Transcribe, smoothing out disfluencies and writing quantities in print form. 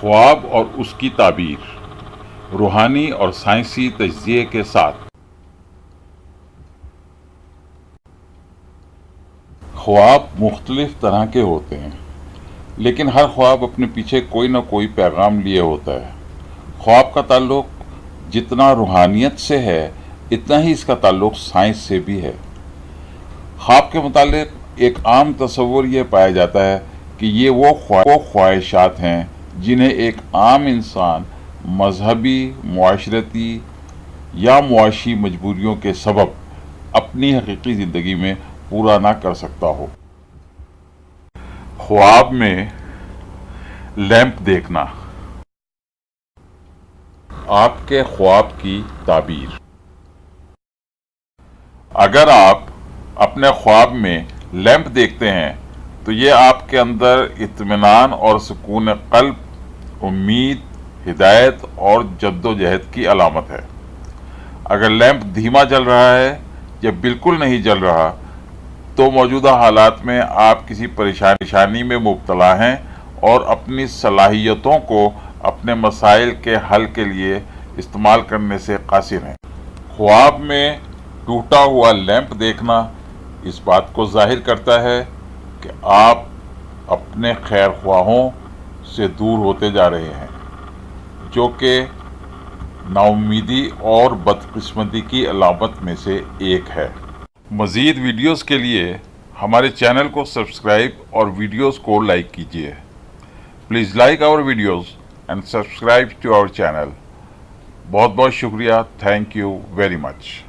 خواب اور اس کی تعبیر روحانی اور سائنسی تجزیے کے ساتھ۔ خواب مختلف طرح کے ہوتے ہیں، لیکن ہر خواب اپنے پیچھے کوئی نہ کوئی پیغام لیے ہوتا ہے۔ خواب کا تعلق جتنا روحانیت سے ہے اتنا ہی اس کا تعلق سائنس سے بھی ہے۔ خواب کے متعلق ایک عام تصور یہ پایا جاتا ہے کہ یہ وہ خواہشات ہیں جنہیں ایک عام انسان مذہبی، معاشرتی یا معاشی مجبوریوں کے سبب اپنی حقیقی زندگی میں پورا نہ کر سکتا ہو۔ خواب میں لیمپ دیکھنا، آپ کے خواب کی تعبیر۔ اگر آپ اپنے خواب میں لیمپ دیکھتے ہیں تو یہ آپ کے اندر اطمینان اور سکون قلب، امید، ہدایت اور جدوجہد کی علامت ہے۔ اگر لیمپ دھیما جل رہا ہے یا بالکل نہیں جل رہا تو موجودہ حالات میں آپ کسی پریشانی میں مبتلا ہیں اور اپنی صلاحیتوں کو اپنے مسائل کے حل کے لیے استعمال کرنے سے قاصر ہیں۔ خواب میں ٹوٹا ہوا لیمپ دیکھنا اس بات کو ظاہر کرتا ہے کہ آپ اپنے خیر خواہوں سے دور ہوتے جا رہے ہیں، جو کہ ناامیدی اور بدقسمتی کی علامت میں سے ایک ہے۔ مزید ویڈیوز کے لیے ہمارے چینل کو سبسکرائب اور ویڈیوز کو لائک کیجیے۔ Please like our videos and subscribe to our channel. بہت بہت شکریہ۔ Thank you very much.